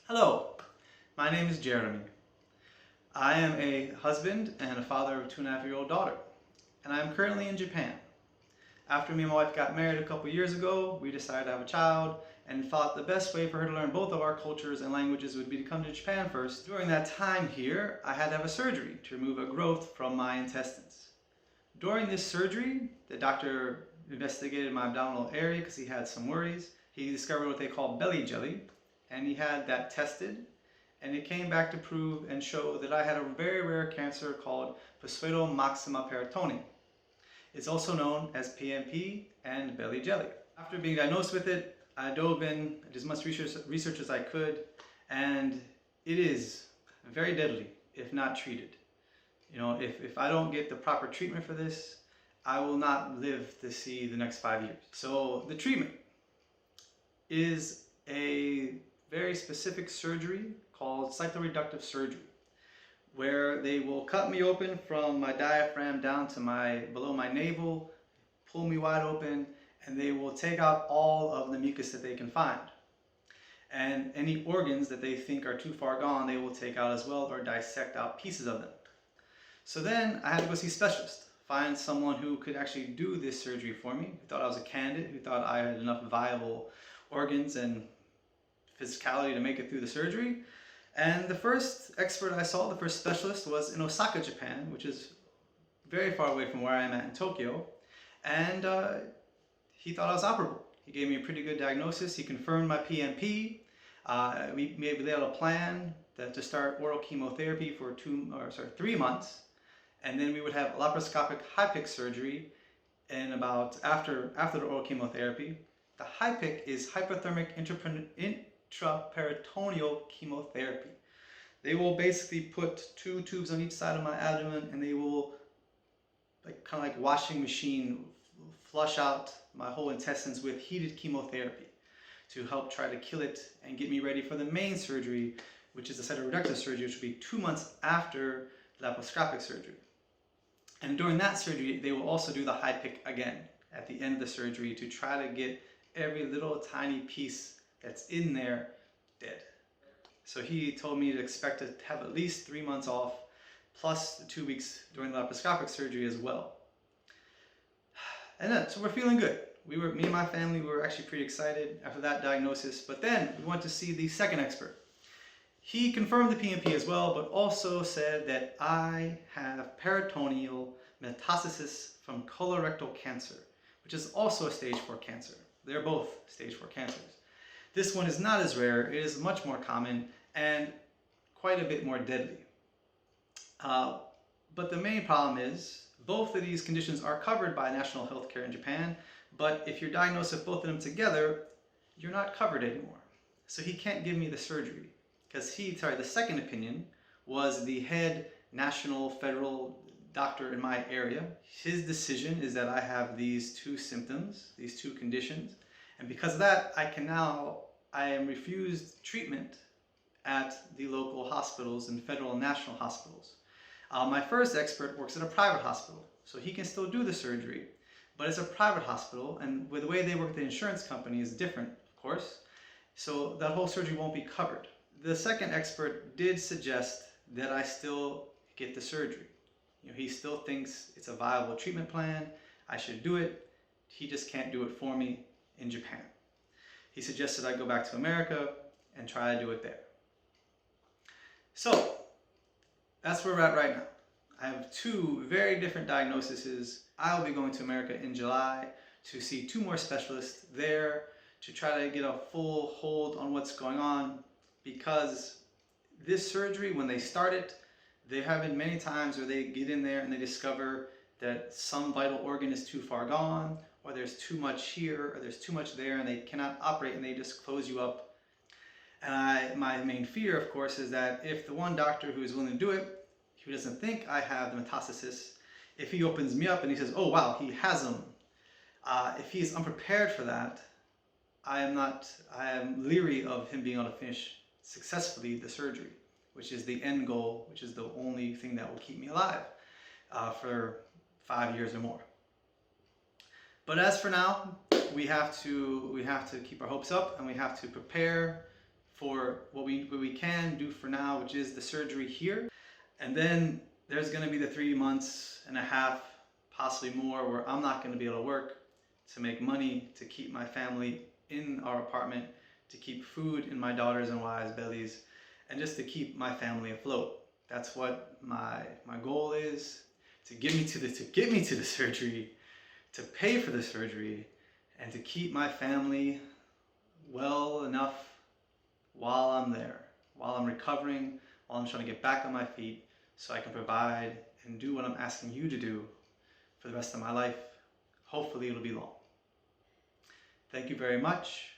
Hello, my name is Jeremy. I am a husband and a father of a 2.5-year-old daughter, and I am currently in Japan. After me and my wife got married a couple years ago, we decided to have a child and thought the best way for her to learn both of our cultures and languages would be to come to Japan first. During that time here, I had to have a surgery to remove a growth from my intestines. During this surgery, the doctor investigated my abdominal area because he had some worries. He discovered what they call belly jelly, and he had that tested, and it came back to prove and show that I had a very rare cancer called maxima peritonium. It's also known as PMP and belly jelly. After being diagnosed with it, I dove in, did as much research as I could, and it is very deadly if not treated. If I don't get the proper treatment for this, I will not live to see the next 5 years. So the treatment is a very specific surgery called cycloreductive surgery, where they will cut me open from my diaphragm down to below my navel, pull me wide open, and they will take out all of the mucus that they can find. And any organs that they think are too far gone, they will take out as well or dissect out pieces of them. So then I had to go see a specialist, find someone who could actually do this surgery for me, who thought I was a candidate, who thought I had enough viable organs and physicality to make it through the surgery. And the first expert I saw, the first specialist, was in Osaka, Japan, which is very far away from where I am at in Tokyo. And he thought I was operable. He gave me a pretty good diagnosis. He confirmed my PMP. We laid out a plan to start oral chemotherapy for 3 months. And then we would have laparoscopic high-pick surgery in after the oral chemotherapy. The high-pick is hypothermic intraperitoneal chemotherapy. They will basically put 2 tubes on each side of my abdomen, and they will, kind of like washing machine, flush out my whole intestines with heated chemotherapy to help try to kill it and get me ready for the main surgery, which is the cycloreductive surgery, which will be 2 months after laparoscopic surgery. And during that surgery, they will also do the high pick again at the end of the surgery to try to get every little tiny piece that's in there dead. So he told me to expect to have at least 3 months off, plus the 2 weeks during the laparoscopic surgery as well. And then, so we're feeling good. Me and my family were actually pretty excited after that diagnosis, but then we went to see the second expert. He confirmed the PMP as well, but also said that I have peritoneal metastasis from colorectal cancer, which is also a stage 4 cancer. They're both stage 4 cancers. This one is not as rare, it is much more common and quite a bit more deadly. But the main problem is both of these conditions are covered by national health care in Japan, but if you're diagnosed with both of them together, you're not covered anymore. So he can't give me the surgery because the second opinion was the head national federal doctor in my area. His decision is that I have these 2 symptoms, these 2 conditions, and because of that, I am refused treatment at the local hospitals and federal and national hospitals. My first expert works at a private hospital, so he can still do the surgery, but it's a private hospital, and with the way they work with the insurance company is different, of course, so that whole surgery won't be covered. The second expert did suggest that I still get the surgery. He still thinks it's a viable treatment plan, I should do it, he just can't do it for me in Japan. He suggested I go back to America and try to do it there. So, that's where we're at right now. I have 2 very different diagnoses. I will be going to America in July to see 2 more specialists there to try to get a full hold on what's going on, because this surgery, when they start it, there have been many times where they get in there and they discover that some vital organ is too far gone, or there's too much here, or there's too much there, and they cannot operate and they just close you up. And my main fear, of course, is that if the one doctor who is willing to do it, who doesn't think I have the metastasis, if he opens me up and he says, oh wow, he has them, if he is unprepared for that, I am leery of him being able to finish successfully the surgery, which is the end goal, which is the only thing that will keep me alive for 5 years or more. But as for now, we have to keep our hopes up, and we have to prepare for what we can do for now, which is the surgery here. And then there's going to be the 3 months and a half, possibly more, where I'm not going to be able to work to make money to keep my family in our apartment, to keep food in my daughters and wives' bellies, and just to keep my family afloat. That's what my goal is, to get me to the surgery, to pay for the surgery, and to keep my family well enough while I'm there, while I'm recovering, while I'm trying to get back on my feet, so I can provide and do what I'm asking you to do for the rest of my life. Hopefully it'll be long. Thank you very much.